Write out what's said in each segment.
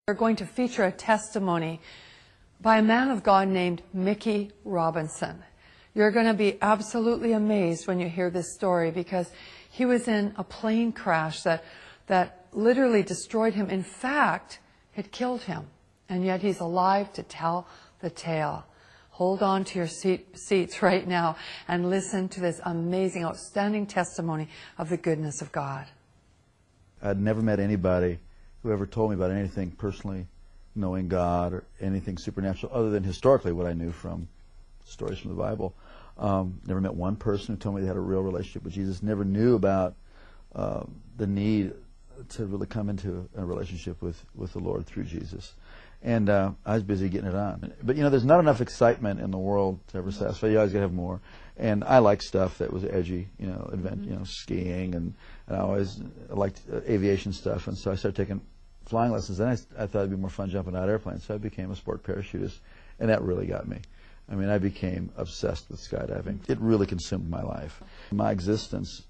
We're going to feature a testimony by a man of God named Mickey Robinson. You're going to be absolutely amazed when you hear this story, because he was in a plane crash that literally destroyed him. In fact, it killed him. And yet he's alive to tell the tale. Hold on to your seats right now and listen to this amazing, outstanding testimony of the goodness of God. I'd never met anybody who ever told me about anything personally knowing God or anything supernatural other than historically what I knew from stories from the Bible. Never met one person who told me they had a real relationship with Jesus. Never knew about the need to really come into a relationship with the Lord through Jesus. And I was busy getting it on. But, you know, there's not enough excitement in the world to ever satisfy. You always got to have more. And I liked stuff that was edgy, you know, skiing, and I always liked aviation stuff. And so I started taking flying lessons. Then I thought it'd be more fun jumping out of airplanes. So I became a sport parachutist, and that really got me. I mean, I became obsessed with skydiving. It really consumed my life. My existence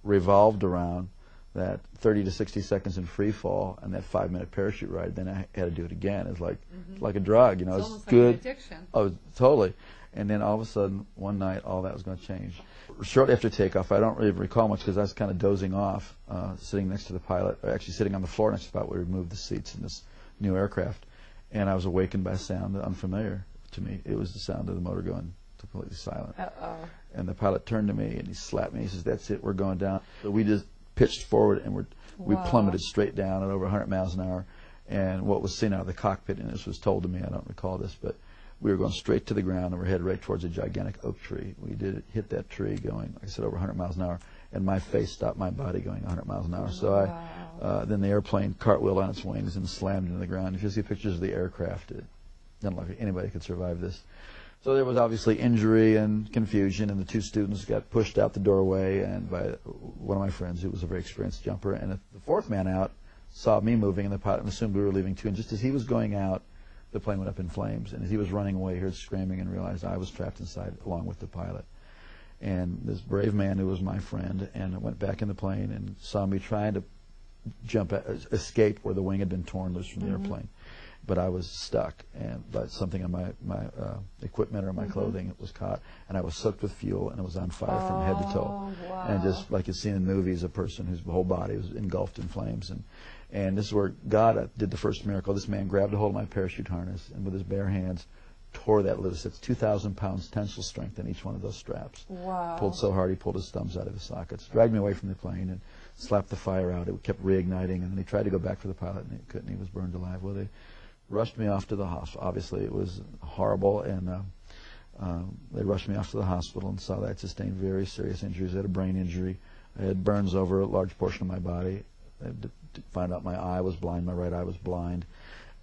revolved around that 30 to 60 seconds in free fall and that 5-minute parachute ride. Then I had to do it again. It's like a drug, you know. It's it's almost good. Like an addiction. Oh, totally. And then all of a sudden, one night, all that was going to change. Shortly after takeoff, I don't really recall much because I was kind of dozing off, sitting next to the pilot, or actually sitting on the floor next to the pilot where we moved the seats in this new aircraft. And I was awakened by a sound unfamiliar to me. It was the sound of the motor going completely silent. Uh-oh. And the pilot turned to me and he slapped me. He says, "That's it, we're going down." So we just pitched forward and we plummeted straight down at over 100 miles an hour. And what was seen out of the cockpit, and this was told to me, I don't recall this, but we were going straight to the ground and we're headed right towards a gigantic oak tree. We did hit that tree going, like I said, over 100 miles an hour, and my face stopped my body going 100 miles an hour. So then the airplane cartwheeled on its wings and slammed into the ground. If you see pictures of the aircraft, it doesn't look like anybody could survive this. So there was obviously injury and confusion, and the two students got pushed out the doorway and by one of my friends who was a very experienced jumper. And the fourth man out saw me moving, and the pilot assumed we were leaving too. And just as he was going out, the plane went up in flames. And as he was running away, he heard screaming and realized I was trapped inside along with the pilot. And this brave man who was my friend and went back in the plane and saw me trying to escape where the wing had been torn loose from the airplane. But I was stuck, and but something on my equipment or my clothing was caught, and I was soaked with fuel, and it was on fire from head to toe. Wow. And just like you see in movies, a person whose whole body was engulfed in flames. And this is where God did the first miracle. This man grabbed a hold of my parachute harness and with his bare hands tore that loose. It's 2,000 pounds tensile strength in each one of those straps. Wow. Pulled so hard he pulled his thumbs out of his sockets, dragged me away from the plane, and slapped the fire out. It kept reigniting, and then he tried to go back for the pilot, and he couldn't. He was burned alive. Well, they rushed me off to the hospital. Obviously, it was horrible, and they rushed me off to the hospital and saw that I had sustained very serious injuries. I had a brain injury. I had burns over a large portion of my body. I had to find out my eye was blind, my right eye was blind,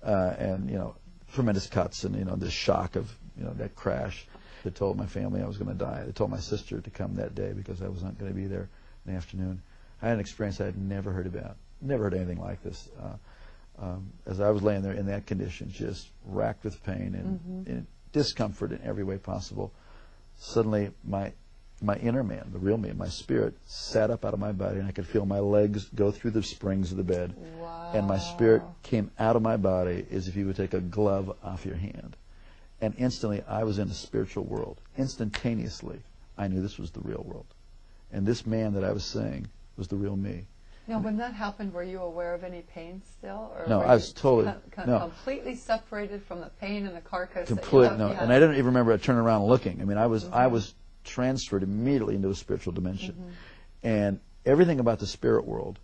and, you know, tremendous cuts and, you know, this shock of, you know, that crash. They told my family I was going to die. They told my sister to come that day because I was not going to be there in the afternoon. I had an experience I had never heard about, never heard anything like this. As I was laying there in that condition, just racked with pain and discomfort in every way possible, suddenly my inner man, the real me, my spirit, sat up out of my body, and I could feel my legs go through the springs of the bed. Wow. And my spirit came out of my body as if you would take a glove off your hand. And instantly, I was in the spiritual world. Instantaneously, I knew this was the real world. And this man that I was seeing was the real me. Now, when that happened, were you aware of any pain still? Or no, were I was totally completely separated from the pain and the carcass. Complete, no, and I didn't even remember turning around and looking. I mean, I was transferred immediately into a spiritual dimension, and everything about the spirit world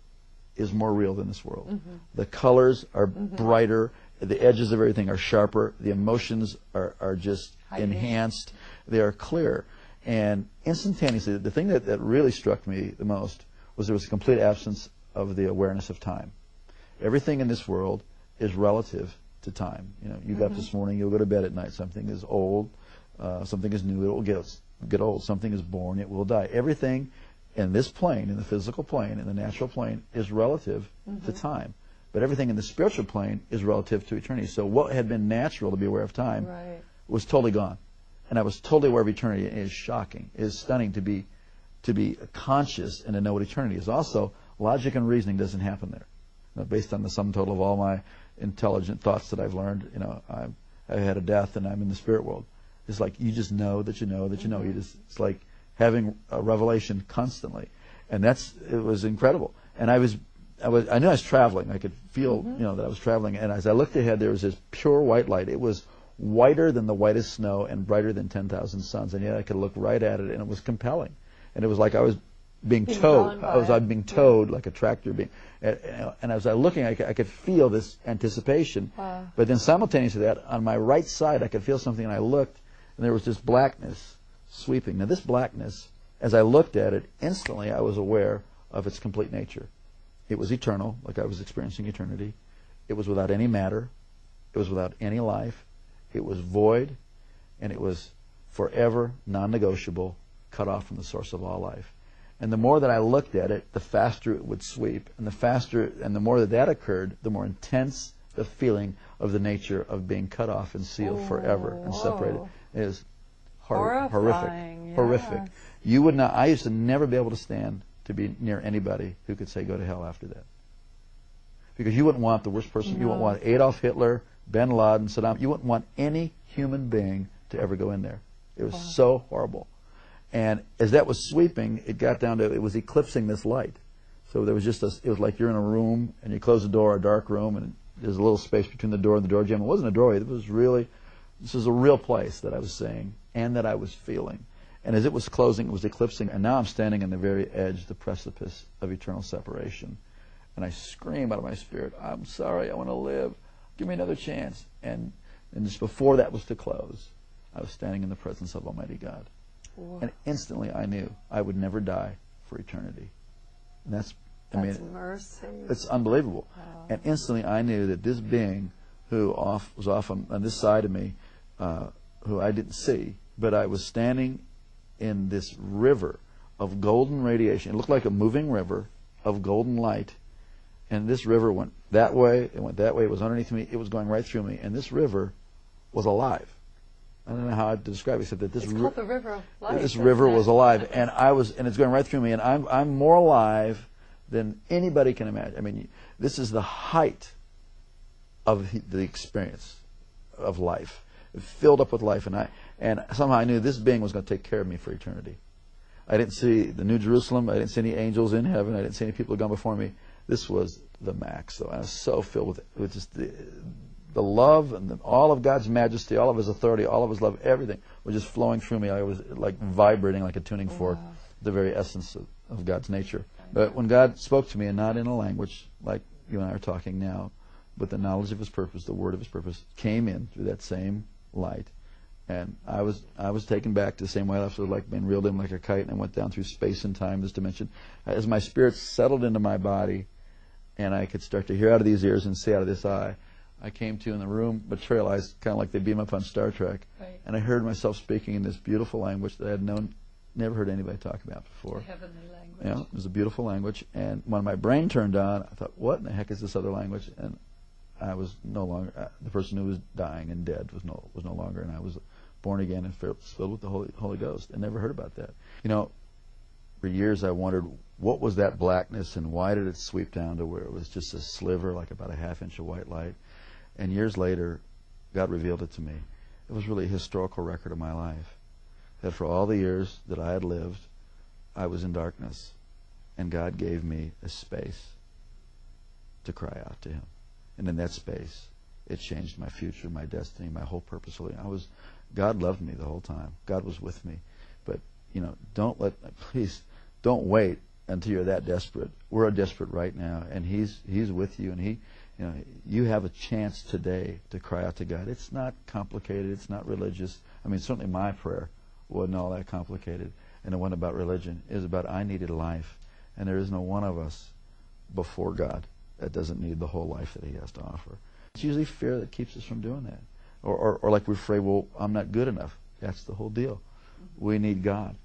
is more real than this world. The colors are brighter, the edges of everything are sharper, the emotions are just enhanced, they are clear, and instantaneously, the thing that really struck me the most was there was a complete absence of the awareness of time. Everything in this world is relative to time. You know, you got up this morning, you'll go to bed at night. Something is old, something is new, it will get old. Something is born, it will die. Everything in this plane, in the physical plane, in the natural plane, is relative to time. But everything in the spiritual plane is relative to eternity. So what had been natural to be aware of time was totally gone. And I was totally aware of eternity. It is shocking. It is stunning to be conscious and to know what eternity is. Also, logic and reasoning doesn't happen there. based on the sum total of all my intelligent thoughts that I've learned, I had a death and I'm in the spirit world. It's like you just know that you know that you know. It's like having a revelation constantly, and it was incredible. And I knew I was traveling. I could feel that I was traveling. And as I looked ahead, there was this pure white light. It was whiter than the whitest snow and brighter than 10,000 suns. And yet I could look right at it, and it was compelling. And it was like I was being towed. I was being towed like a tractor being. And as I was looking, I could feel this anticipation. Wow. But then simultaneous to that, on my right side, I could feel something, and I looked, and there was this blackness sweeping. Now this blackness, as I looked at it, instantly I was aware of its complete nature. It was eternal, like I was experiencing eternity. It was without any matter. It was without any life. It was void, and it was forever non-negotiable, cut off from the source of all life. And the more that I looked at it, the faster it would sweep. And the more that occurred, the more intense the feeling of the nature of being cut off and sealed forever and separated. It is horrific. Yes. Horrific. You would not. I used to never be able to stand to be near anybody who could say go to hell after that. Because you wouldn't want the worst person. No. You wouldn't want Adolf Hitler, bin Laden, Saddam. You wouldn't want any human being to ever go in there. It was so horrible. And as that was sweeping, it got down to, it was eclipsing this light. So there was just it was like you're in a room and you close the door, a dark room, and there's a little space between the door and the door jamb. It wasn't a doorway. This was a real place that I was seeing and that I was feeling. And as it was closing, it was eclipsing. And now I'm standing on the very edge, the precipice of eternal separation. And I scream out of my spirit, I'm sorry, I want to live. Give me another chance. And just before that was to close, I was standing in the presence of Almighty God. Whoa. And instantly I knew I would never die for eternity. And that's mercy. It's unbelievable. Wow. And instantly I knew that this being who was off on this side of me, who I didn't see, but I was standing in this river of golden radiation. It looked like a moving river of golden light. And this river went that way, it went that way, it was underneath me, it was going right through me. And this river was alive. I don't know how to describe it, except that this called the River of Life. This river was alive, and it's going right through me, and I'm more alive than anybody can imagine. I mean, this is the height of the experience of life, filled up with life, and somehow I knew this being was going to take care of me for eternity. I didn't see the New Jerusalem, I didn't see any angels in heaven, I didn't see any people who had gone before me. This was the max, though. I was so filled with just the love and all of God's majesty, all of His authority, all of His love, everything was just flowing through me. I was like vibrating like a tuning fork, the very essence of God's nature. But when God spoke to me, and not in a language like you and I are talking now, but the knowledge of His purpose, the word of His purpose, came in through that same light. And I was taken back to the same way I was like being reeled in like a kite, and I went down through space and time, this dimension. As my spirit settled into my body, and I could start to hear out of these ears and see out of this eye, I came to in the room, materialized kind of like they beam up on Star Trek. Right. And I heard myself speaking in this beautiful language that I had never heard anybody talk about before. The heavenly language. You know, it was a beautiful language. And when my brain turned on, I thought, what in the heck is this other language? And I was no longer, the person who was dying and dead was no longer, and I was born again and filled with the Holy Ghost. I never heard about that. You know, for years I wondered, what was that blackness and why did it sweep down to where it was just a sliver, like about a half-inch of white light? And years later, God revealed it to me. It was really a historical record of my life. That for all the years that I had lived, I was in darkness. And God gave me a space to cry out to Him. And in that space, it changed my future, my destiny, my whole purpose. God loved me the whole time. God was with me. But, you know, please don't wait until you're that desperate. We're desperate right now, and He's with you, and you have a chance today to cry out to God. It's not complicated. It's not religious. I mean, certainly my prayer wasn't all that complicated, and it wasn't about religion. It was about I needed life, and there is no one of us before God that doesn't need the whole life that He has to offer. It's usually fear that keeps us from doing that. Or like we're afraid, well, I'm not good enough. That's the whole deal. We need God.